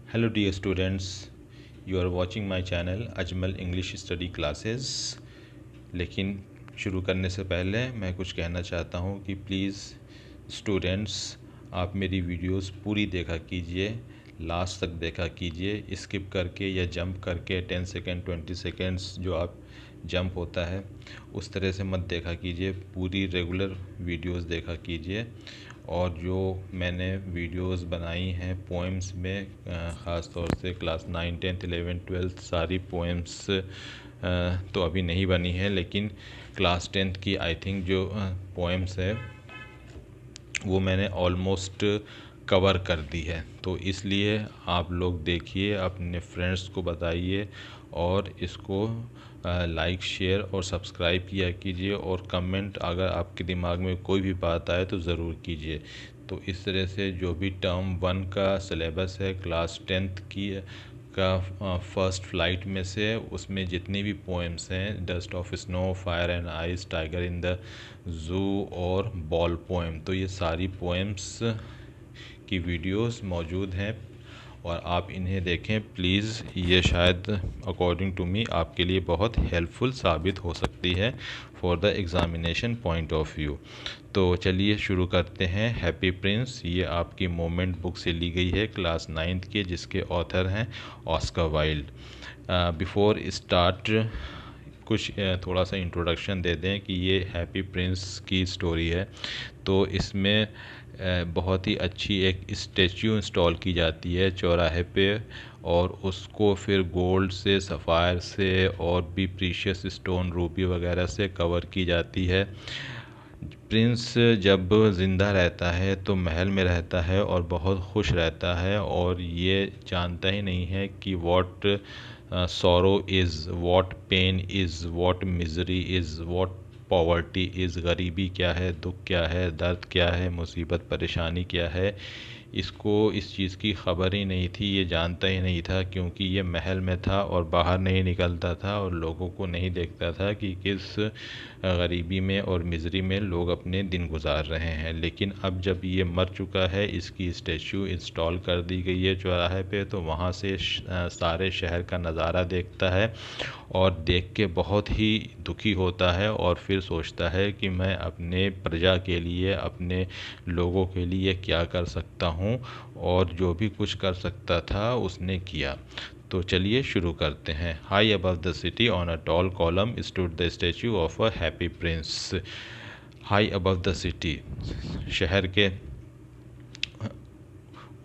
Hello dear students, you are watching my channel Ajmal English study classes. लेकिन शुरू करने से पहले मैं कुछ कहना चाहता हूँ कि प्लीज़ स्टूडेंट्स आप मेरी वीडियोस पूरी देखा कीजिए, लास्ट तक देखा कीजिए। स्किप करके या जंप करके 10 सेकेंड 20 सेकेंड्स जो आप जंप होता है उस तरह से मत देखा कीजिए, पूरी रेगुलर वीडियोस देखा कीजिए। और जो मैंने वीडियोस बनाई हैं पोएम्स में, ख़ास तौर से क्लास 9, 10th, 11th, 12th सारी पोएम्स तो अभी नहीं बनी है, लेकिन क्लास 10th की आई थिंक जो पोएम्स है वो मैंने ऑलमोस्ट कवर कर दी है। तो इसलिए आप लोग देखिए, अपने फ्रेंड्स को बताइए और इसको लाइक, शेयर और सब्सक्राइब किया कीजिए। और कमेंट अगर आपके दिमाग में कोई भी बात आए तो ज़रूर कीजिए। तो इस तरह से जो भी टर्म 1 का सिलेबस है क्लास 10th की का फर्स्ट फ्लाइट में से, उसमें जितनी भी पोएम्स हैं, dust of snow, fire and ice, tiger in the zoo और बॉल पोएम, तो ये सारी पोएम्स की वीडियोस मौजूद हैं और आप इन्हें देखें प्लीज़। ये शायद अकॉर्डिंग टू मी आपके लिए बहुत हेल्पफुल साबित हो सकती है for the examination point of view. तो चलिए शुरू करते हैं। हैप्पी प्रिंस ये आपकी मोमेंट बुक से ली गई है क्लास 9th के, जिसके ऑथर हैं ऑस्कर वाइल्ड। बिफोर स्टार्ट कुछ थोड़ा सा इंट्रोडक्शन दे दें कि ये हैप्पी प्रिंस की स्टोरी है। तो इसमें बहुत ही अच्छी एक स्टैच्यू इंस्टॉल की जाती है चौराहे पे, और उसको फिर गोल्ड से, सफ़ायर से और भी प्रीशियस स्टोन, रूबी वगैरह से कवर की जाती है। प्रिंस जब ज़िंदा रहता है तो महल में रहता है और बहुत खुश रहता है, और ये जानता ही नहीं है कि what sorrow is, what pain is, what misery is, what poverty is, गरीबी क्या है, दुख क्या है, दर्द क्या है, मुसीबत परेशानी क्या है। इसको इस चीज़ की ख़बर ही नहीं थी, ये जानता ही नहीं था, क्योंकि ये महल में था और बाहर नहीं निकलता था और लोगों को नहीं देखता था कि किस गरीबी में और मिज़री में लोग अपने दिन गुजार रहे हैं। लेकिन अब जब ये मर चुका है, इसकी स्टैचू इंस्टॉल कर दी गई है चौराहे पे, तो वहाँ से सारे शहर का नज़ारा देखता है और देख के बहुत ही दुखी होता है और फिर सोचता है कि मैं अपने प्रजा के लिए, अपने लोगों के लिए क्या कर सकता हूँ, और जो भी कुछ कर सकता था उसने किया। तो चलिए शुरू करते हैं। High above the city on a tall column stood the statue of a happy Prince. High above the city, शहर के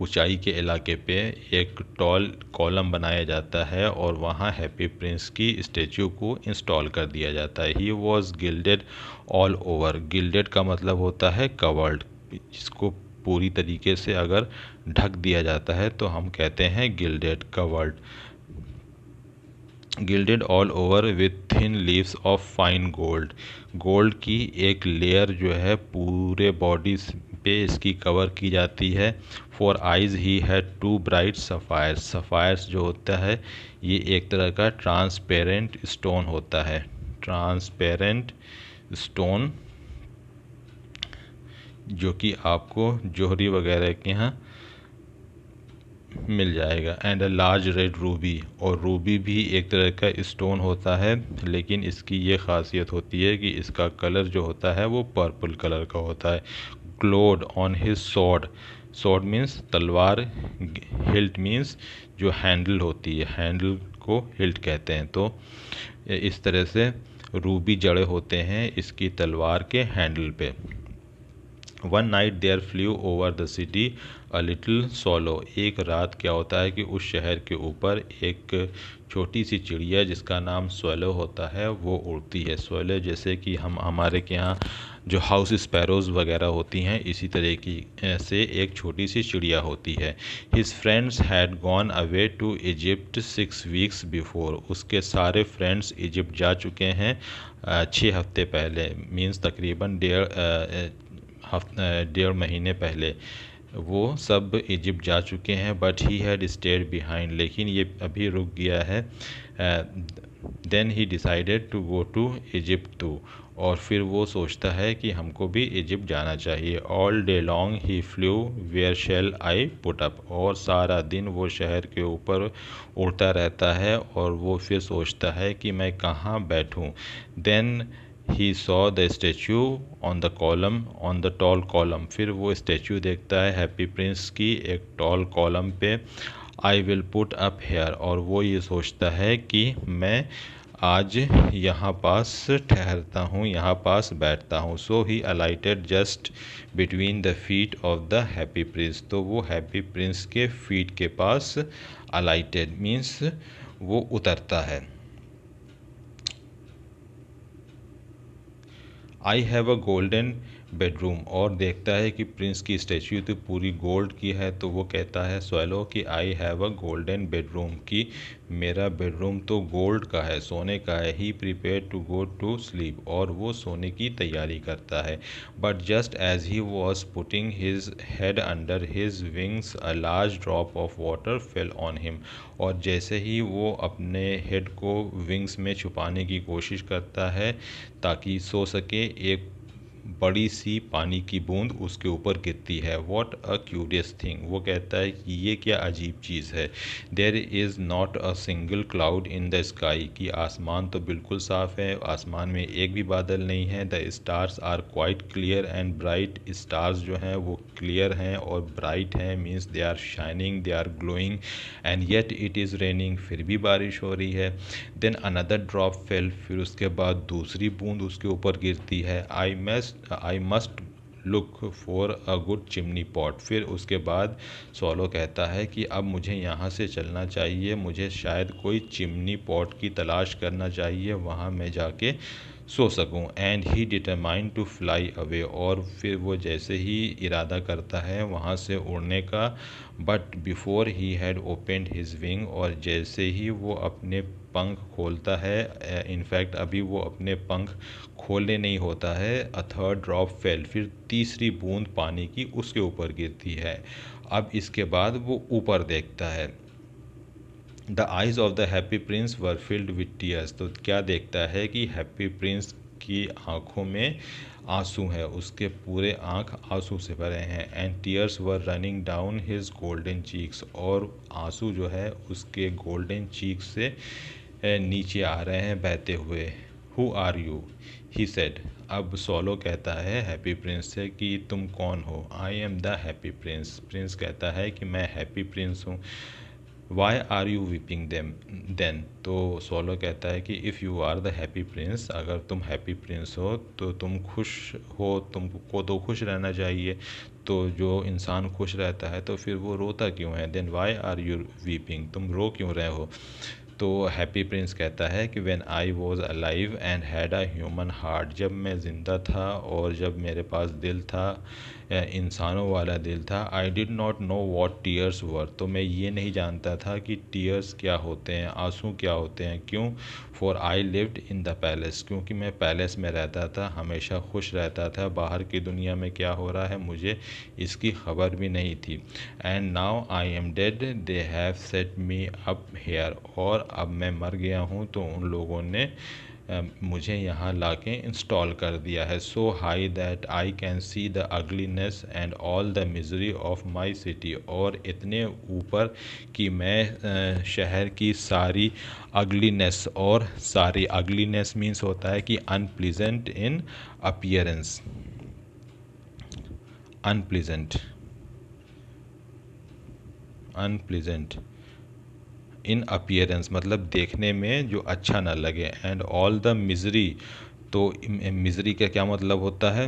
ऊंचाई के इलाके पे एक टॉल कॉलम बनाया जाता है और वहाँ हैप्पी प्रिंस की स्टैचू को इंस्टॉल कर दिया जाता है। He was gilded all over. Gilded का मतलब होता है कवर्ड, जिसको पूरी तरीके से अगर ढक दिया जाता है तो हम कहते हैं gilded, covered. Gilded all over with thin leaves of fine gold. Gold की एक लेयर जो है पूरे बॉडी पे इसकी कवर की जाती है। For eyes he had 2 bright sapphires. Sapphires जो होता है ये एक तरह का ट्रांसपेरेंट स्टोन होता है, ट्रांसपेरेंट स्टोन, जो कि आपको जोहरी वगैरह के यहाँ मिल जाएगा। And a large red Ruby, और रूबी भी एक तरह का स्टोन होता है, लेकिन इसकी ये खासियत होती है कि इसका कलर जो होता है वो पर्पल कलर का होता है। Glowed on his sword. Sword means तलवार, हिल्ट मीन्स जो हैंडल होती है, हैंडल को हिल्ट कहते हैं। तो इस तरह से रूबी जड़े होते हैं इसकी तलवार के हैंडल पे। One night there flew over the city a little swallow. एक रात क्या होता है कि उस शहर के ऊपर एक छोटी सी चिड़िया जिसका नाम स्वेलो होता है वो उड़ती है। स्वेलो जैसे कि हम हमारे के यहाँ जो हाउस स्पैरोज़ वगैरह होती हैं, इसी तरह की से एक छोटी सी चिड़िया होती है। His friends had gone away to Egypt 6 weeks before. उसके सारे फ्रेंड्स इजिप्ट जा चुके हैं 6 हफ्ते पहले, मीन्स तकरीबन 1.5 महीने पहले वो सब इजिप्ट जा चुके हैं। But he had stayed behind, लेकिन ये अभी रुक गया है। Then he decided to go to Egypt too, और फिर वो सोचता है कि हमको भी इजिप्ट जाना चाहिए। All day long he flew where shall I put up, और सारा दिन वो शहर के ऊपर उड़ता रहता है और वो फिर सोचता है कि मैं कहाँ बैठूँ। Then he saw the statue on the column, on the tall column, फिर वो स्टेचू देखता है हैप्पी प्रिंस की एक टॉल कॉलम पे। I will put up here, और वो ये सोचता है कि मैं आज यहाँ पास ठहरता हूँ, यहाँ पास बैठता हूँ। So he alighted just between the feet of the happy prince, तो वो हैप्पी प्रिंस के फीट के पास अलाइटेड मीन्स वो उतरता है। I have a golden bedroom, और देखता है कि प्रिंस की स्टैच्यू तो पूरी गोल्ड की है, तो वो कहता है स्वैलो कि I have a golden bedroom, कि मेरा बेडरूम तो गोल्ड का है, सोने का है। He prepared to go to sleep, और वो सोने की तैयारी करता है। But just as he was putting his head under his wings a large drop of water fell on him, और जैसे ही वो अपने हेड को विंग्स में छुपाने की कोशिश करता है ताकि सो सके, एक बड़ी सी पानी की बूंद उसके ऊपर गिरती है। वॉट अ क्यूरियस थिंग, वो कहता है कि ये क्या अजीब चीज़ है। There is not a single cloud in the sky, कि आसमान तो बिल्कुल साफ़ है, आसमान में एक भी बादल नहीं है। The stars are quite clear and bright, stars जो हैं वो क्लियर हैं और ब्राइट हैं, means they are shining, they are glowing. And yet it is raining, फिर भी बारिश हो रही है। देन अनदर ड्रॉप फेल, फिर उसके बाद दूसरी बूंद उसके ऊपर गिरती है। I must look for a good chimney pot, फिर उसके बाद सोलो कहता है कि अब मुझे यहाँ से चलना चाहिए, मुझे शायद कोई चिमनी पॉट की तलाश करना चाहिए, वहाँ मैं जाके सो सकूं। And he determined to fly away, और फिर वो जैसे ही इरादा करता है वहाँ से उड़ने का। But before he had opened his wing, और जैसे ही वो अपने पंख खोलता है, इनफैक्ट अभी वो अपने पंख खोले नहीं होता है, अ थर्ड ड्रॉप फेल, फिर तीसरी बूंद पानी की उसके ऊपर गिरती है। अब इसके बाद वो ऊपर देखता है। The eyes of the happy Prince were filled with tears, तो क्या देखता है कि हैप्पी प्रिंस की आंखों में आंसू हैं, उसके पूरे आंख आंसू से भरे हैं। And tears were running down his golden cheeks, और आंसू जो है उसके गोल्डन चीक्स से नीचे आ रहे हैं बहते हुए। Who are you, he said, अब सोलो कहता है हैप्पी प्रिंस से कि तुम कौन हो। I am the happy prince, prince कहता है कि मैं हैप्पी प्रिंस हूँ। Why are you weeping then, तो सोलो कहता है कि if you are the happy prince, अगर तुम हैप्पी प्रिंस हो तो तुम खुश हो, तुमको तो खुश रहना चाहिए। तो जो इंसान खुश रहता है तो फिर वो रोता क्यों है। Then why are you weeping, तुम रो क्यों रहे हो। तो हैप्पी प्रिंस कहता है कि when I was alive and had a human heart, जब मैं ज़िंदा था और जब मेरे पास दिल था, इंसानों वाला दिल था। I did not know what tears were, तो मैं ये नहीं जानता था कि टीयर्स क्या होते हैं, आंसू क्या होते हैं। क्यों, for I lived in the palace, क्योंकि मैं पैलेस में रहता था, हमेशा खुश रहता था, बाहर की दुनिया में क्या हो रहा है मुझे इसकी खबर भी नहीं थी। And now I am dead they have set me up here, और अब मैं मर गया हूँ तो उन लोगों ने मुझे यहाँ लाके इंस्टॉल कर दिया है। So high that I can see the ugliness and all the misery of my city, और इतने ऊपर कि मैं शहर की सारी अगलीनेस, और सारी अगलीनेस मीन्स होता है कि अनप्लीजेंट इन अपीयरेंस, अनप्लीजेंट, अनप्लीजेंट इन अपीयरेंस मतलब देखने में जो अच्छा ना लगे। एंड ऑल द मिजरी, तो मिजरी का क्या मतलब होता है,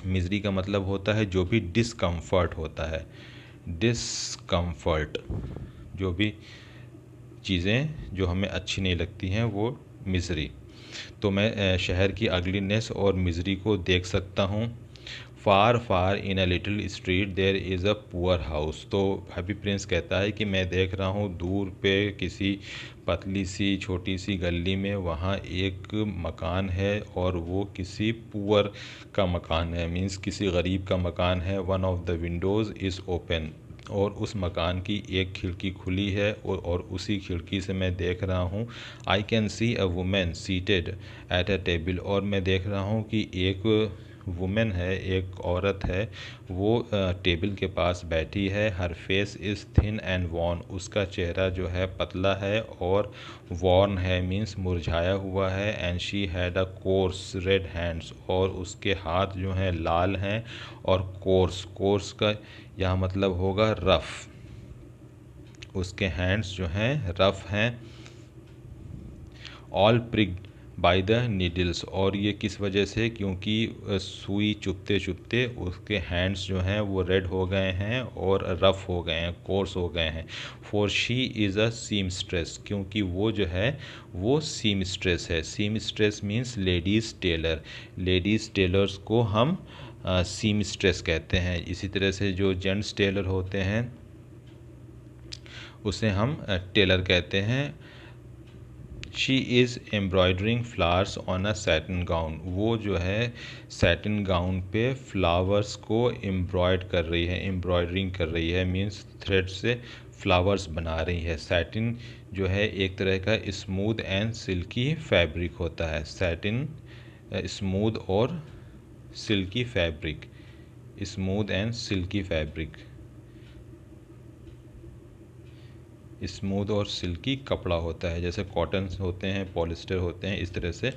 मिजरी का मतलब होता है जो भी डिसकम्फर्ट होता है, डिसकम्फर्ट, जो भी चीज़ें जो हमें अच्छी नहीं लगती हैं वो मिजरी। तो मैं शहर की अगलीनेस और मिजरी को देख सकता हूँ। Far far in a little street there is a poor house, तो हैप्पी प्रिंस कहता है कि मैं देख रहा हूँ दूर पे किसी पतली सी छोटी सी गली में वहाँ एक मकान है, और वो किसी पुअर का मकान है, मीन्स किसी गरीब का मकान है। One of the Windows is open, और उस मकान की एक खिड़की खुली है और उसी खिड़की से मैं देख रहा हूँ आई can C a women seated at a table. और मैं देख रहा हूँ कि एक वुमेन है, एक औरत है, वो टेबल के पास बैठी है। Her face is thin and worn, उसका चेहरा जो है पतला है और वॉर्न है, मीन्स मुरझाया हुआ है। And she had a course red hands, और उसके हाथ जो हैं लाल हैं और कोर्स, कोर्स का यहाँ मतलब होगा रफ़, उसके हैंड्स जो हैं रफ़ हैं। ऑल प्रिक्ड बाय द नीडल्स, और ये किस वजह से, क्योंकि सुई चुभते चुभते उसके हैंड्स जो हैं वो रेड हो गए हैं और रफ़ हो गए हैं, कोर्स हो गए हैं। For she is a seamstress, क्योंकि वो जो है वो सीमस्ट्रेस है। Seamstress means ladies tailor, ladies tailors को हम सीमस्ट्रेस कहते हैं। इसी तरह से जो जेंट्स टेलर होते हैं उसे हम टेलर कहते हैं। She is embroidering flowers on a satin gown, वो जो है सैटिन गाउन पे फ्लावर्स को एम्ब्रॉयड कर रही है, एम्ब्रॉयडरिंग कर रही है, मीन्स थ्रेड से फ्लावर्स बना रही है। सैटिन जो है एक तरह का स्मूथ एंड सिल्की फैब्रिक होता है। सैटिन स्मूथ और silkie fabric, smooth and silkie fabric, smooth और सिल्की कपड़ा होता है। जैसे कॉटन होते हैं, पॉलिस्टर होते हैं, इस तरह से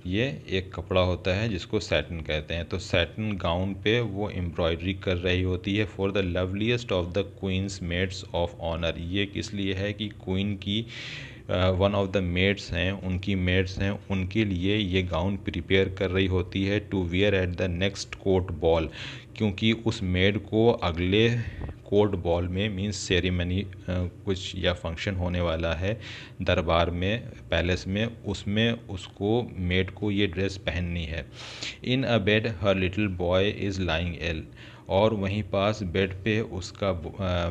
ये एक कपड़ा होता है जिसको सैटिन कहते हैं। तो सैटिन गाउन पे वो एम्ब्रॉयडरी कर रही होती है। For the loveliest of the queen's maids of honour, ये किस लिए है कि क्वीन की वन ऑफ द मेड्स हैं, उनकी मेड्स हैं, उनके लिए ये गाउन प्रिपेयर कर रही होती है to wear at the next court ball, क्योंकि उस मेड को अगले कोर्ट बॉल में, मीन्स सेरेमनी कुछ या फंक्शन होने वाला है दरबार में, पैलेस में, उसमें उसको मेड को ये ड्रेस पहननी है। In a bed her little boy is lying ill, और वहीं पास बेड पे उसका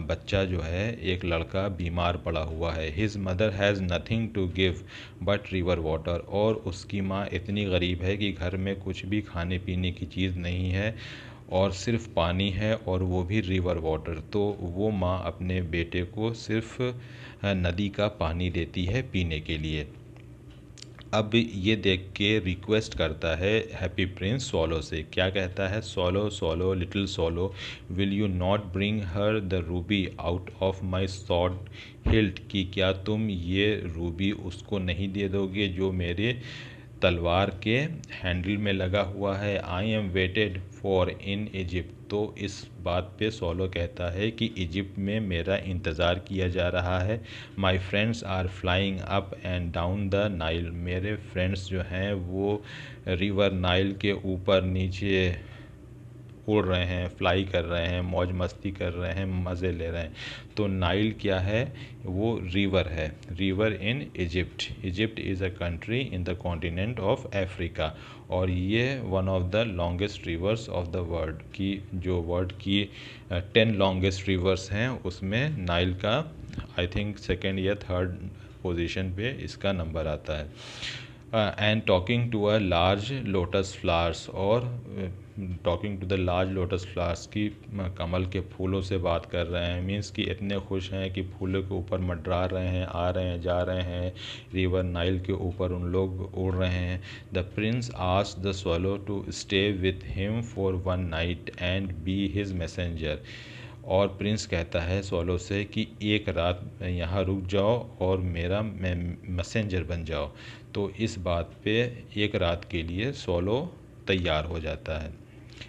बच्चा जो है, एक लड़का बीमार पड़ा हुआ है। His mother has nothing to give but river water, और उसकी माँ इतनी गरीब है कि घर में कुछ भी खाने पीने की चीज़ नहीं है और सिर्फ पानी है, और वो भी रिवर वाटर। तो वो माँ अपने बेटे को सिर्फ नदी का पानी देती है पीने के लिए। अब ये देख के रिक्वेस्ट करता है हैप्पी प्रिंस स्वॉलो से। क्या कहता है? Swallow swallow little swallow, will you not bring her the Ruby out of my sword hilt, कि क्या तुम ये रूबी उसको नहीं दे दोगे जो मेरे तलवार के हैंडल में लगा हुआ है। I am waited for in Egypt, तो इस बात पे सोलो कहता है कि इजिप्ट में मेरा इंतज़ार किया जा रहा है। My friends are flying up and down the Nile, मेरे फ्रेंड्स जो हैं वो रिवर नाइल के ऊपर नीचे उड़ रहे हैं, फ्लाई कर रहे हैं, मौज मस्ती कर रहे हैं, मज़े ले रहे हैं। तो नाइल क्या है? वो रिवर है, river in Egypt. Egypt is a country in the continent of Africa, और ये one of the longest reverse of the world की, जो वर्ल्ड की 10 लॉन्गेस्ट रिवर्स हैं उसमें नाइल का आई थिंक सेकेंड या थर्ड पोजीशन पे इसका नंबर आता है। And talking to a large lotus flowers, और talking to the large lotus flowers की कमल के फूलों से बात कर रहे हैं, मीन्स कि इतने खुश हैं कि फूलों के ऊपर मंडरा रहे हैं, आ रहे हैं, जा रहे हैं, रिवर नाइल के ऊपर उन लोग उड़ रहे हैं। The prince asked the swallow to stay with him for one night and be his messenger, और प्रिंस कहता है सोलो से कि एक रात यहाँ रुक जाओ और मेरा मैसेंजर बन जाओ। तो इस बात पे एक रात के लिए सोलो तैयार हो जाता है।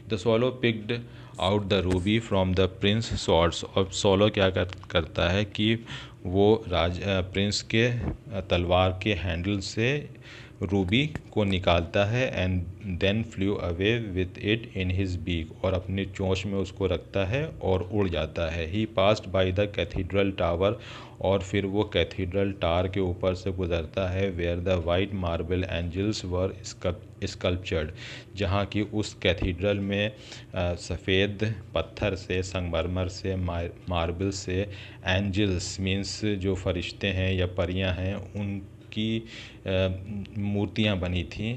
The solo picked out the Ruby from the Prince swords, और सोलो क्या करता है कि वो प्रिंस के तलवार के हैंडल से रूबी को निकालता है and then flew away with it in his beak, और अपनी चोंच में उसको रखता है और उड़ जाता है। He passed by the cathedral tower, और फिर वो कैथीड्रल टावर के ऊपर से गुजरता है, where the white marble angels were sculptured, जहाँ की उस कैथीड्रल में सफ़ेद पत्थर से, संगमरमर से, मार्बल से एंजल्स मीन्स जो फरिश्ते हैं या परियां हैं उनकी मूर्तियां बनी थीं।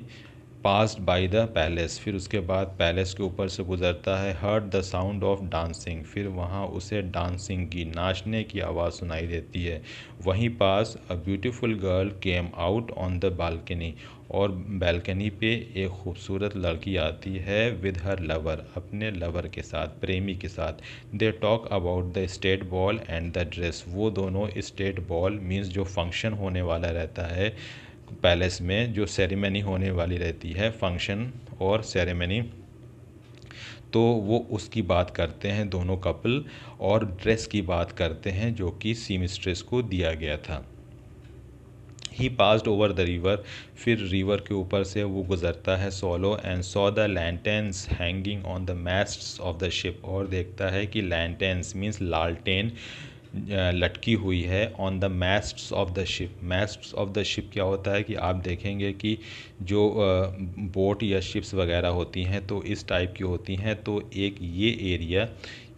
पास्ड बाय द पैलेस, फिर उसके बाद पैलेस के ऊपर से गुजरता है। Heard the sound of dancing, फिर वहाँ उसे डांसिंग की, नाचने की आवाज़ सुनाई देती है। वहीं पास a beautiful girl came out on the balcony, और बैल्कनी पे एक खूबसूरत लड़की आती है विद हर लवर, अपने लवर के साथ, प्रेमी के साथ। They talk about the state ball and the dress, वो दोनों स्टेट बॉल मीन्स जो फंक्शन होने वाला रहता है पैलेस में, जो सेरेमनी होने वाली रहती है, फंक्शन और सेरेमनी, तो वो उसकी बात करते हैं दोनों कपल, और ड्रेस की बात करते हैं जो कि सीमिस्ट्रेस को दिया गया था। He passed over the river, फिर रिवर के ऊपर से वो गुजरता है swallow, and saw the lanterns hanging on the masts of the ship, और देखता है कि लैंटेन्स मीन्स लालटेन लटकी हुई है on the masts of the ship. Masts of the ship क्या होता है कि आप देखेंगे कि जो बोट या शिप्स वगैरह होती हैं तो इस टाइप की होती हैं, तो एक ये एरिया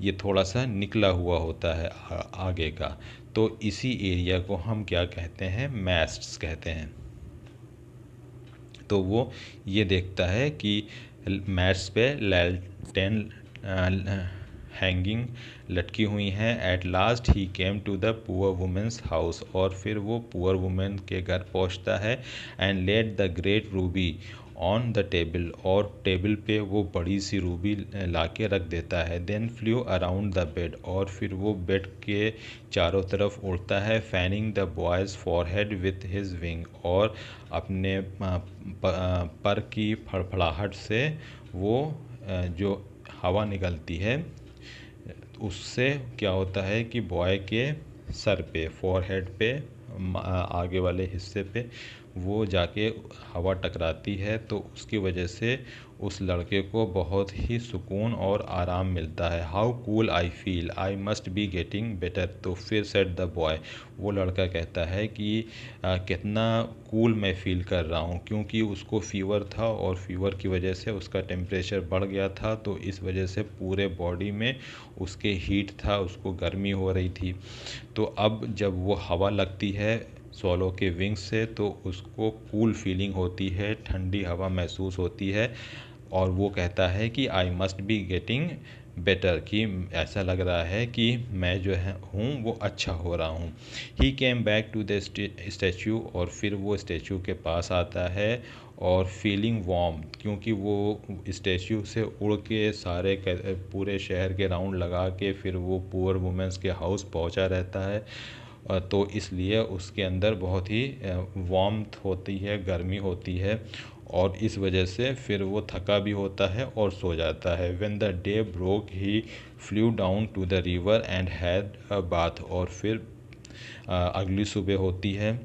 ये थोड़ा सा निकला हुआ होता है आगे का, तो इसी एरिया को हम क्या कहते हैं, मास्ट्स कहते हैं। तो वो ये देखता है कि मैट्स पे लैलटेन हैंगिंग लटकी हुई हैं। At last he came to the poor woman's house, और फिर वो पुअर वुमेन के घर पहुंचता है। And let the great ruby on the table, और टेबल पे वो बड़ी सी रूबी ला के रख देता है। Then flew around the bed, और फिर वो बेड के चारों तरफ उड़ता है। Fanning the boy's forehead with his wing, और अपने पर की फड़फड़ाहट से वो जो हवा निकलती है उससे क्या होता है कि बॉय के सर पे, फॉरहेड पे, आगे वाले हिस्से पे वो जाके हवा टकराती है, तो उसकी वजह से उस लड़के को बहुत ही सुकून और आराम मिलता है। How cool I feel, I must be getting better, तो फिर सेट द बॉय, वो लड़का कहता है कि कितना कूल मैं फ़ील कर रहा हूँ, क्योंकि उसको फ़ीवर था और फ़ीवर की वजह से उसका टेम्परेचर बढ़ गया था, तो इस वजह से पूरे बॉडी में उसके हीट था, उसको गर्मी हो रही थी। तो अब जब वो हवा लगती है सोलो के विंग्स से तो उसको कूल फीलिंग होती है, ठंडी हवा महसूस होती है, और वो कहता है कि I must be getting better, कि ऐसा लग रहा है कि मैं जो है हूँ वो अच्छा हो रहा हूँ। He came back to the statue, और फिर वो स्टैचू के पास आता है, और फीलिंग वार्म, क्योंकि वो स्टैचू से उड़ के सारे पूरे शहर के राउंड लगा के फिर वो पुअर वुमेंस के हाउस पहुंचा रहता है, तो इसलिए उसके अंदर बहुत ही वार्मथ होती है, गर्मी होती है, और इस वजह से फिर वो थका भी होता है और सो जाता है। When the day broke he flew down to the river and had a bath, और फिर अगली सुबह होती है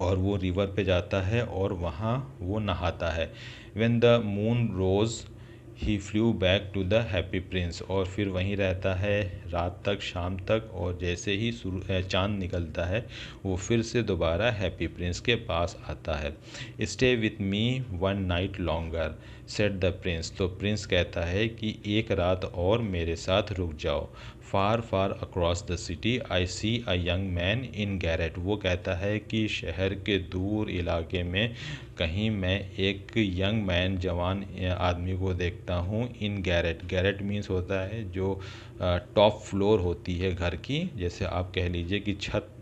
और वो रिवर पे जाता है और वहाँ वो नहाता है। When the moon rose he flew back to the happy prince, और फिर वहीं रहता है रात तक, शाम तक, और जैसे ही चाँद निकलता है वो फिर से दोबारा हैप्पी प्रिंस के पास आता है। Stay with me one night longer set the Prince, तो प्रिंस कहता है कि एक रात और मेरे साथ रुक जाओ। Far far across the city I see a young man in garret, वो कहता है कि शहर के दूर इलाके में कहीं मैं एक यंग मैन, जवान आदमी को देखता हूँ। इन गैरेट, गैरेट मीन्स होता है जो टॉप फ्लोर होती है घर की, जैसे आप कह लीजिए कि छत,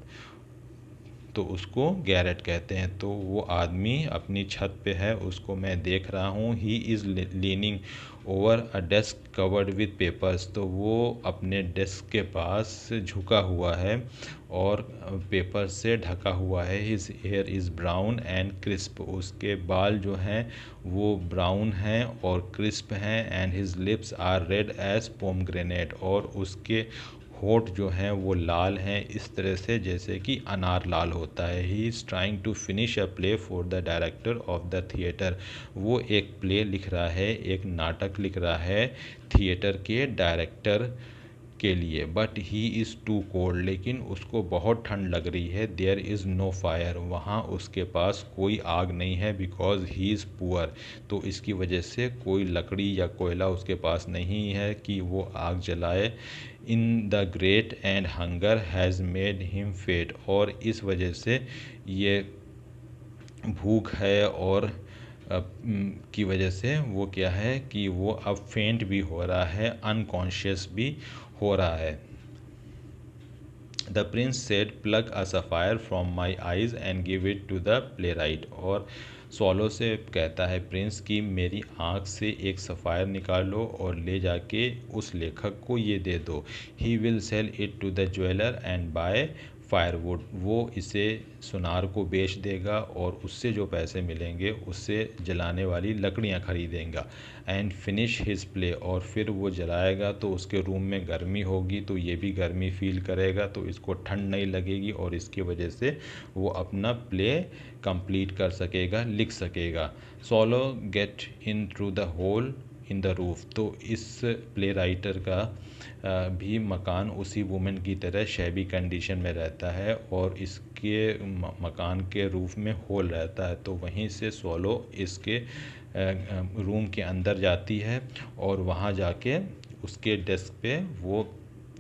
तो उसको गैरेट कहते हैं। तो वो आदमी अपनी छत पे है, उसको मैं देख रहा हूँ। He is leaning over a desk covered with papers, तो वो अपने डेस्क के पास झुका हुआ है और पेपर से ढका हुआ है। His here is brown and crisp, उसके बाल जो हैं वो ब्राउन हैं और क्रिस्प हैं। And his lips are red as pomegranate, और उसके होठ जो हैं वो लाल हैं, इस तरह से जैसे कि अनार लाल होता है। He is trying to finish a play for the director of the theatre, वो एक प्ले लिख रहा है, एक नाटक लिख रहा है थिएटर के डायरेक्टर के लिए। But he is too cold, लेकिन उसको बहुत ठंड लग रही है। देयर इज़ नो फायर, वहाँ उसके पास कोई आग नहीं है। बिकॉज ही इज़ पुअर, तो इसकी वजह से कोई लकड़ी या कोयला उसके पास नहीं है कि वो आग जलाए। In the grate and hunger has made him faint, और इस वजह से ये भूख है और की वजह से वो क्या है कि वो अब फेंट भी हो रहा है, अनकॉन्शियस भी हो रहा है। The prince said pluck a sapphire from my eyes and give it to the playwright. और स्वॉलो से कहता है प्रिंस कि मेरी आँख से एक सफ़ायर निकाल लो और ले जाके उस लेखक को ये दे दो। He will sell it to the jeweller and buy firewood. वो इसे सुनार को बेच देगा और उससे जो पैसे मिलेंगे उससे जलाने वाली लकड़ियाँ खरीदेगा। And finish his play. और फिर वो जलाएगा तो उसके रूम में गर्मी होगी, तो ये भी गर्मी फील करेगा, तो इसको ठंड नहीं लगेगी और इसकी वजह से वो अपना प्ले कंप्लीट कर सकेगा, लिख सकेगा। Swallow get in through the hole in the roof. तो इस प्ले राइटर का भी मकान उसी वुमेन की तरह शैबी कंडीशन में रहता है और इसके मकान के रूफ में होल रहता है। तो वहीं से सोलो इसके रूम के अंदर जाती है और वहाँ जाके उसके डेस्क पे वो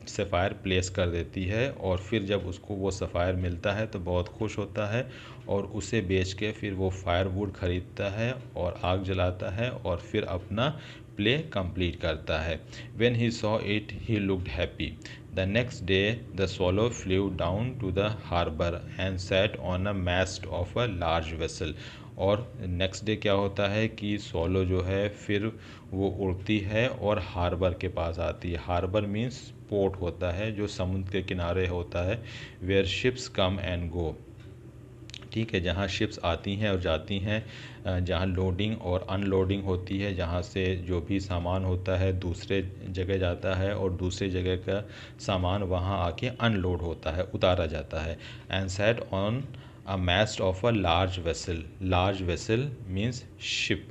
सफ़ायर प्लेस कर देती है। और फिर जब उसको वो सफ़ायर मिलता है तो बहुत खुश होता है और उसे बेच के फिर वो फायरवुड ख़रीदता है और आग जलाता है और फिर अपना प्ले कंप्लीट करता है। When he saw it, he looked happy. The next day, the swallow flew down to the harbor and sat on a mast of a large vessel. और नेक्स्ट डे क्या होता है कि सोलो जो है फिर वो उड़ती है और हार्बर के पास आती है। हार्बर मीन्स पोर्ट होता है जो समुद्र के किनारे होता है, where ships come and go. ठीक है, जहाँ शिप्स आती हैं और जाती हैं, जहाँ लोडिंग और अनलोडिंग होती है, जहाँ से जो भी सामान होता है दूसरे जगह जाता है और दूसरे जगह का सामान वहाँ आके अनलोड होता है, उतारा जाता है। And set on a moist of a large vessel. Large vessel means ship.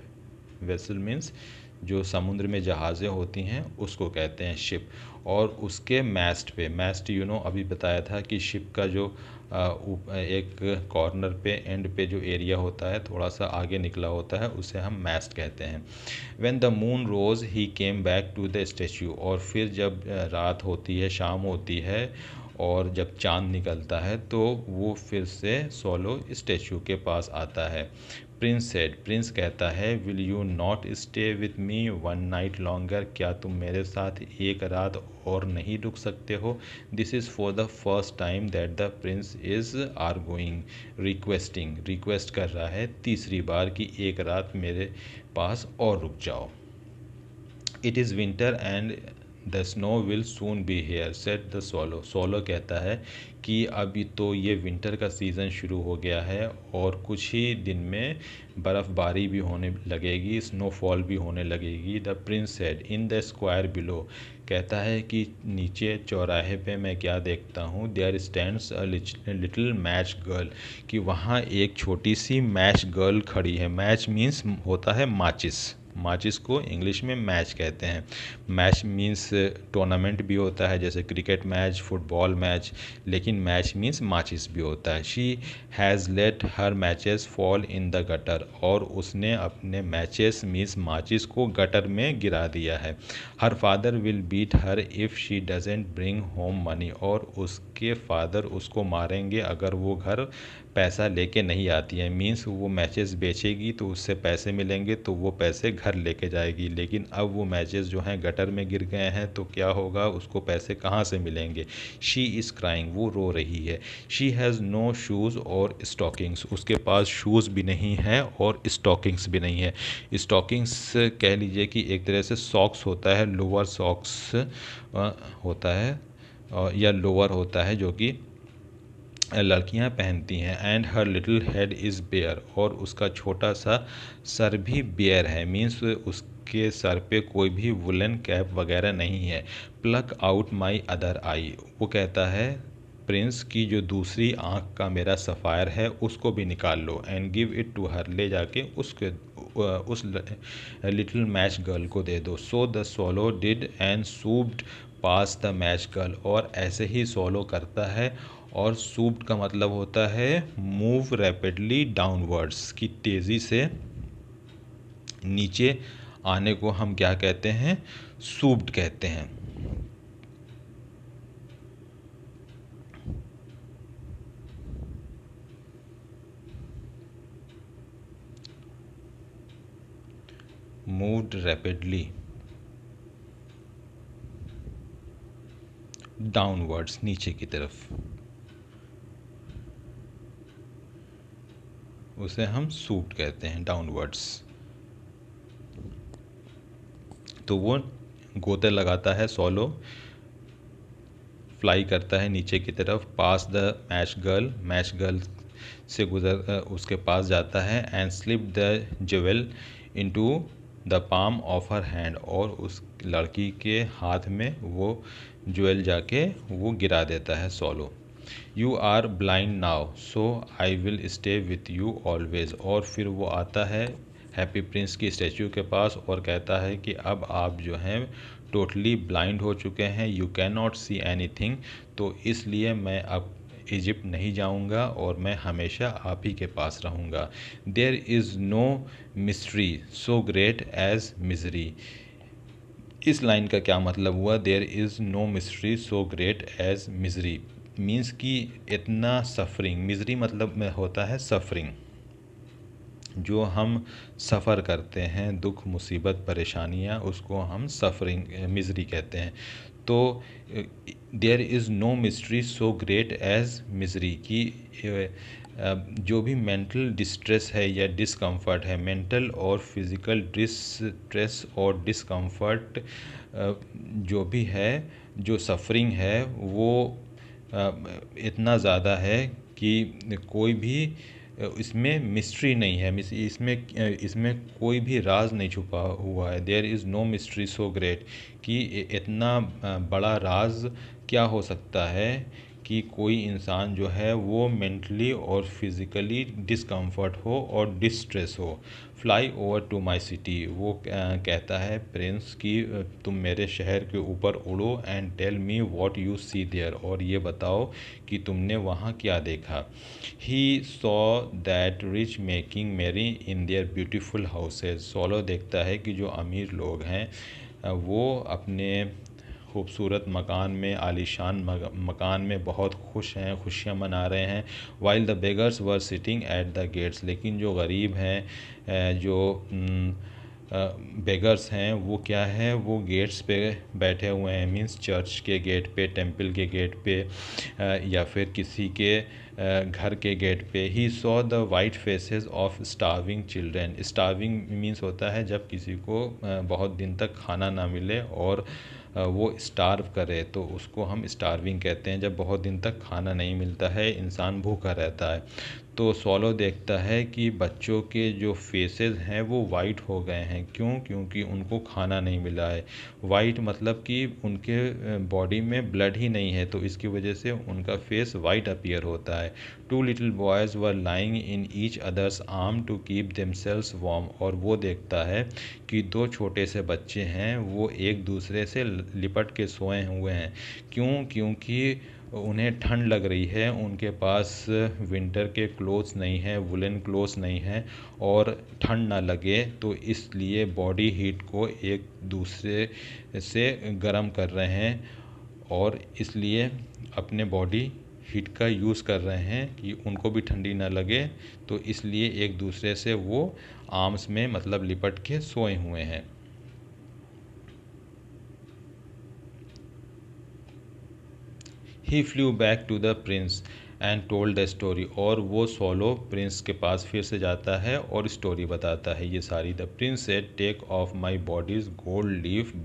Vessel means जो समुद्र में जहाज़ें होती हैं उसको कहते हैं शिप। और उसके मैस्ट पे, मैस्ट अभी बताया था कि शिप का जो एक कॉर्नर पे एंड पे जो एरिया होता है थोड़ा सा आगे निकला होता है उसे हम मैस्ट कहते हैं। When the moon rose he came back to the statue. और फिर जब रात होती है, शाम होती है और जब चांद निकलता है तो वो फिर से सोलो स्टेच्यू के पास आता है। प्रिंस सेड, प्रिंस कहता है will you not stay with me one night longer. क्या तुम मेरे साथ एक रात और नहीं रुक सकते हो? This is for the first time that the prince is are going requesting. Request कर रहा है तीसरी बार कि एक रात मेरे पास और रुक जाओ। It is winter and the snow will soon be here set the solo. Solo कहता है कि अभी तो ये विंटर का सीज़न शुरू हो गया है और कुछ ही दिन में बर्फ़बारी भी होने लगेगी, स्नोफॉल भी होने लगेगी। The prince said in the square below. कहता है कि नीचे चौराहे पे मैं क्या देखता हूँ, there stands a little match girl. कि वहाँ एक छोटी सी मैच गर्ल खड़ी है। मैच मीन्स होता है माचिस। माचिस को इंग्लिश में मैच कहते हैं। मैच मीन्स टूर्नामेंट भी होता है जैसे क्रिकेट मैच, फुटबॉल मैच, लेकिन मैच मीन्स माचिस भी होता है। She has let her matches fall in the gutter. और उसने अपने मैचेस मीन्स माचिस को गटर में गिरा दिया है। Her father will beat her if she doesn't bring home money. और उसके फादर उसको मारेंगे अगर वो घर पैसा लेके नहीं आती है। मीन्स वो मैचेस बेचेगी तो उससे पैसे मिलेंगे तो वो पैसे घर लेके जाएगी, लेकिन अब वो मैचेस जो हैं गटर में गिर गए हैं तो क्या होगा, उसको पैसे कहाँ से मिलेंगे। शी इज़ क्राइंग, वो रो रही है। शी हैज़ नो शूज़ और स्टॉकिंग्स। उसके पास शूज़ भी नहीं है और स्टॉकिंग्स भी नहीं है। स्टॉकिंग्स कह लीजिए कि एक तरह से सॉक्स होता है, लोअर सॉक्स होता है या लोअर होता है जो कि लड़कियां पहनती हैं। And her little head is bare. और उसका छोटा सा सर भी बेयर है, मीन्स उसके सर पे कोई भी वुलन कैप वगैरह नहीं है। Pluck out my other eye. वो कहता है प्रिंस की जो दूसरी आँख का मेरा सफ़ायर है उसको भी निकाल लो। And give it to her. ले जाके उस लिटिल मैच गर्ल को दे दो। So the swallow did and swooped past the match girl. और ऐसे ही सोलो करता है। और सूप्ड का मतलब होता है मूव रैपिडली डाउनवर्ड्स, की तेज़ी से नीचे आने को हम क्या कहते हैं, सूप्ड कहते हैं। moved rapidly downwards, नीचे की तरफ, उसे हम सूट कहते हैं, डाउनवर्ड्स। तो वो गोते लगाता है, सॉलो फ्लाई करता है नीचे की तरफ, पास द मैश गर्ल से उसके पास जाता है, and slip the jewel into the palm of her hand, और उस लड़की के हाथ में वो ज्वेल जाके वो गिरा देता है swallow. You are blind now so I will stay with you always, और फिर वो आता है हैप्पी प्रिंस की स्टैचू के पास और कहता है कि अब आप जो हैं टोटली ब्लाइंड हो चुके हैं, you can not see anything, तो इसलिए मैं अब इजिप्ट नहीं जाऊंगा और मैं हमेशा आप ही के पास रहूंगा। There is no mystery so great as misery. इस लाइन का क्या मतलब हुआ? There is no mystery so great as misery means कि इतना सफरिंग, मिजरी मतलब में होता है सफरिंग, जो हम सफ़र करते हैं, दुख मुसीबत परेशानियाँ, उसको हम सफरिंग मिजरी कहते हैं। तो there is no mystery so great as misery की जो भी मेंटल डिस्ट्रेस है या डिसकम्फर्ट है, मेंटल और फिज़िकल डिस्ट्रेस और डिसकम्फर्ट जो भी है, जो सफरिंग है, वो इतना ज़्यादा है कि कोई भी इसमें मिस्ट्री नहीं है, इसमें कोई भी राज नहीं छुपा हुआ है। There is no mystery so great कि इतना बड़ा राज क्या हो सकता है कि कोई इंसान जो है वो मेंटली और फिज़िकली डिसकम्फर्ट हो और डिस्ट्रेस हो। Fly over to my city, वो कहता है प्रिंस कि तुम मेरे शहर के ऊपर उड़ो, and tell me what you see there, और ये बताओ कि तुमने वहाँ क्या देखा। He saw that rich making merry in their beautiful houses, swallow देखता है कि जो अमीर लोग हैं वो अपने खूबसूरत मकान में, आलीशान मकान में बहुत खुश हैं, खुशियाँ मना रहे हैं। While the beggars were sitting at the gates, लेकिन जो गरीब हैं, जो बेगर्स हैं, वो क्या है, वो गेट्स पे बैठे हुए हैं, मींस चर्च के गेट पे, टेंपल के गेट पे, या फिर किसी के घर के गेट पे। ही saw the white faces of starving children, starving means होता है जब किसी को बहुत दिन तक खाना ना मिले और वो स्टार्व करे, तो उसको हम स्टार्विंग कहते हैं, जब बहुत दिन तक खाना नहीं मिलता है, इंसान भूखा रहता है। तो सॉलो देखता है कि बच्चों के जो फेसेस हैं वो वाइट हो गए हैं, क्यों? क्योंकि उनको खाना नहीं मिला है। वाइट मतलब कि उनके बॉडी में ब्लड ही नहीं है, तो इसकी वजह से उनका फेस वाइट अपीयर होता है। Two little boys were lying in each other's arm to keep themselves warm, और वो देखता है कि दो छोटे से बच्चे हैं, वो एक दूसरे से लिपट के सोए हुए हैं। क्यों? क्योंकि उन्हें ठंड लग रही है, उनके पास विंटर के क्लोथ्स नहीं है, वुलन क्लोथ्स नहीं है, और ठंड ना लगे तो इसलिए बॉडी हीट को एक दूसरे से गर्म कर रहे हैं, और इसलिए अपने बॉडी हीट का यूज़ कर रहे हैं कि उनको भी ठंडी ना लगे, तो इसलिए एक दूसरे से वो आर्म्स में मतलब लिपट के सोए हुए हैं। He flew back to the prince and told the story, और वो सोलो प्रिंस के पास फिर से जाता है और स्टोरी बताता है ये सारी। The prince said take off my body's gold leaf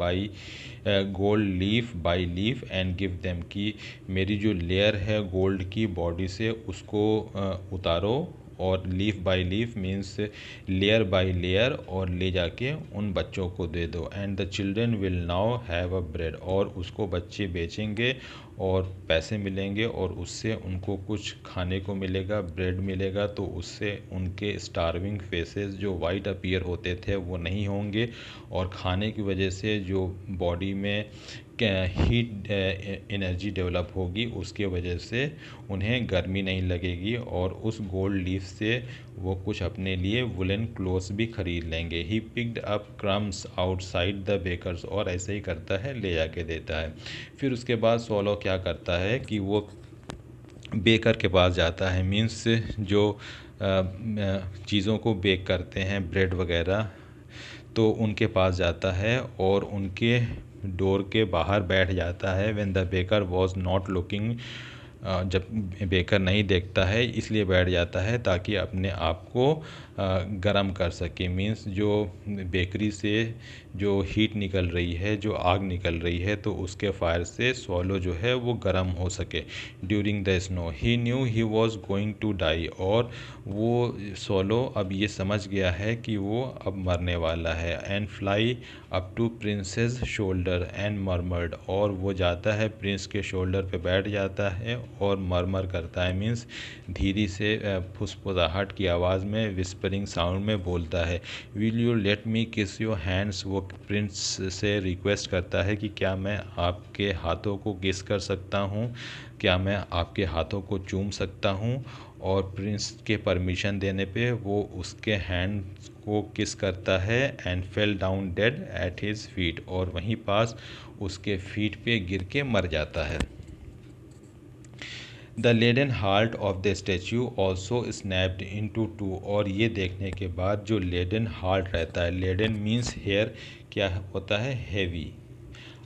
by leaf and give them, की मेरी जो लेयर है गोल्ड की बॉडी से उसको उतारो, और leaf by leaf means layer by layer, और ले जाके उन बच्चों को दे दो। And the children will now have a bread, और उसको बच्चे बेचेंगे और पैसे मिलेंगे, और उससे उनको कुछ खाने को मिलेगा, ब्रेड मिलेगा, तो उससे उनके स्टार्विंग फेसेस जो वाइट अपीयर होते थे वो नहीं होंगे, और खाने की वजह से जो बॉडी में हीट एनर्जी डेवलप होगी, उसके वजह से उन्हें गर्मी नहीं लगेगी, और उस गोल्ड लीफ से वो कुछ अपने लिए वुलन क्लोथ्स भी खरीद लेंगे। He picked up crumbs outside the baker's, और ऐसे ही करता है, ले जाके देता है। फिर उसके बाद सोलो क्या करता है कि वो बेकर के पास जाता है, मीन्स जो चीज़ों को बेक करते हैं, ब्रेड वगैरह, तो उनके पास जाता है और उनके डोर के बाहर बैठ जाता है। When the baker was not looking, जब बेकर नहीं देखता है इसलिए बैठ जाता है ताकि अपने आप को गर्म कर सके। मीन्स जो बेकरी से जो हीट निकल रही है, जो आग निकल रही है, तो उसके फायर से स्वॉलो जो है वो गर्म हो सके। During the snow he knew he was going to die, और वो स्वॉलो अब ये समझ गया है कि वो अब मरने वाला है। And fly up to prince's shoulder and murmured, और वो जाता है प्रिंस के शोल्डर पे बैठ जाता है और मरमर करता है। मीन्स धीरे से फुसफुसाहट की आवाज़ में, विस्परिंग साउंड में बोलता है, विल यू लेट मी किस योर हैंड्स। वो प्रिंस से रिक्वेस्ट करता है कि क्या मैं आपके हाथों को किस कर सकता हूँ, क्या मैं आपके हाथों को चूम सकता हूँ। और प्रिंस के परमिशन देने पे वो उसके हैंड्स को किस करता है। And fell down dead at his feet, और वहीं पास उसके फीट पे गिर के मर जाता है। The leaden heart of the statue also snapped into two, और ये देखने के बाद जो लेडन हार्ट रहता है, लेडन मीन्स हेयर, क्या होता है, हैवी।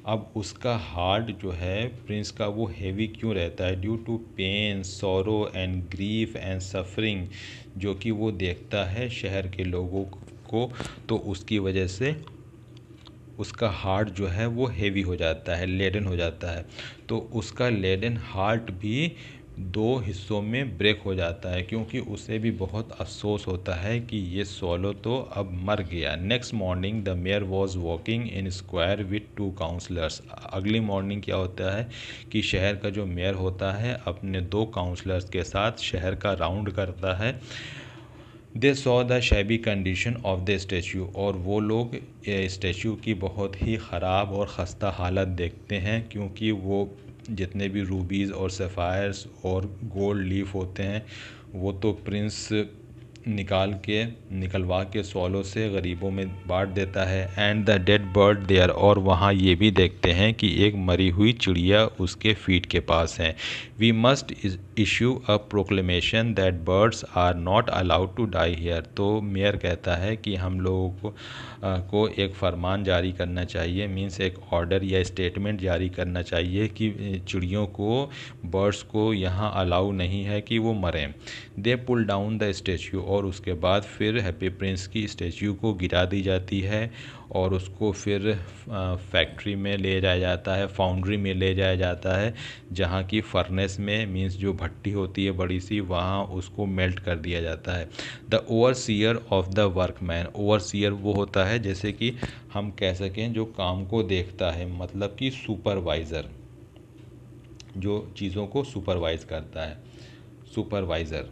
अब उसका हार्ट जो है प्रिंस का वो हैवी क्यों रहता है, due to pain, sorrow and grief and suffering, जो कि वो देखता है शहर के लोगों को, तो उसकी वजह से उसका हार्ट जो है वो हेवी हो जाता है, लेडन हो जाता है। तो उसका लेडन हार्ट भी दो हिस्सों में ब्रेक हो जाता है, क्योंकि उसे भी बहुत अफसोस होता है कि ये स्वॉलो तो अब मर गया। Next morning the mayor was walking in square with two councillors. अगली मॉर्निंग क्या होता है कि शहर का जो मेयर होता है अपने दो काउंसलर्स के साथ शहर का राउंड करता है। They saw the shabby condition of the statue, और वो लोग स्टैचू की बहुत ही ख़राब और ख़स्ता हालत देखते हैं, क्योंकि वो जितने भी रूबीज़ और सफ़ायर्स और गोल्ड लीफ होते हैं वो तो प्रिंस निकलवा के स्वॉलो से गरीबों में बांट देता है। And the dead bird there, और वहाँ ये भी देखते हैं कि एक मरी हुई चिड़िया उसके फीट के पास है। We must issue a proclamation that birds are not allowed to die here. तो मेयर कहता है कि हम लोगों को एक फरमान जारी करना चाहिए, मीन्स एक ऑर्डर या स्टेटमेंट जारी करना चाहिए कि चिड़ियों को, बर्ड्स को यहाँ अलाउ नहीं है कि वो मरें। दे पुल डाउन द स्टैचू, और उसके बाद फिर हैप्पी प्रिंस की स्टैचू को गिरा दी जाती है और उसको फिर फैक्ट्री में ले जाया जाता है, फाउंड्री में ले जाया जाता है, जहाँ की फर्नेस में, मीन्स जो भट्टी होती है बड़ी सी, वहाँ उसको मेल्ट कर दिया जाता है। The overseer of the workman, overseer वो होता है जैसे कि हम कह सकें जो काम को देखता है, मतलब कि सुपरवाइज़र, जो चीज़ों को सुपरवाइज़ करता है, सुपरवाइज़र।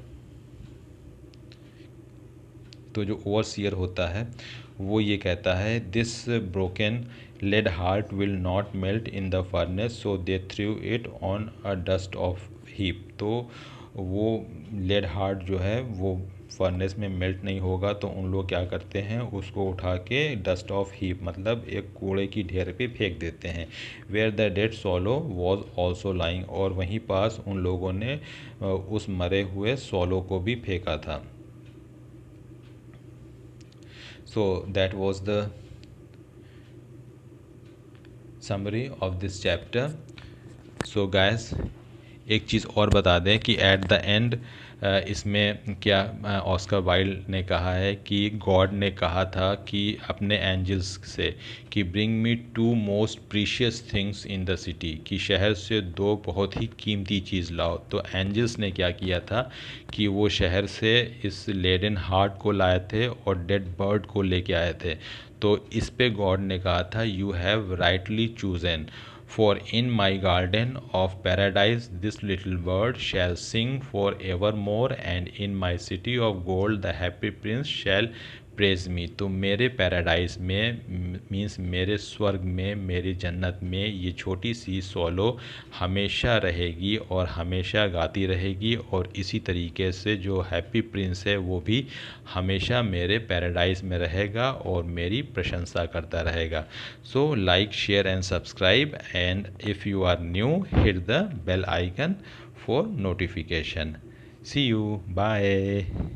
तो जो ओवरसीयर होता है वो ये कहता है, this broken lead heart will not melt in the furnace, so they threw it on a dust of heap. तो वो लेड हार्ट जो है वो फर्नेस में मेल्ट नहीं होगा, तो उन लोग क्या करते हैं, उसको उठा के डस्ट ऑफ हीप, मतलब एक कूड़े की ढेर पे फेंक देते हैं। Where the dead swallow was also lying, और वहीं पास उन लोगों ने उस मरे हुए सोलो को भी फेंका था। So that was the summary of this chapter. So guys, एक चीज़ और बता दें कि एट द एंड इसमें क्या ऑस्कर वाइल्ड ने कहा है कि गॉड ने कहा था कि अपने एंजल्स से कि bring me two most precious things in the city, कि शहर से दो बहुत ही कीमती चीज़ लाओ। तो एंजल्स ने क्या किया था कि वो शहर से इस लेडन हार्ट को लाए थे और डेड बर्ड को लेके आए थे। तो इस पे गॉड ने कहा था, you have rightly chosen, for in my garden of paradise this little bird shall sing for evermore, and in my city of gold the happy prince shall praise me. तो मेरे पैराडाइज में, means मेरे स्वर्ग में, मेरी जन्नत में ये छोटी सी सोलो हमेशा रहेगी और हमेशा गाती रहेगी, और इसी तरीके से जो हैप्पी प्रिंस है वो भी हमेशा मेरे पैराडाइज में रहेगा और मेरी प्रशंसा करता रहेगा। So like, share and subscribe, and if you are new, hit the bell icon for notification. See you. Bye.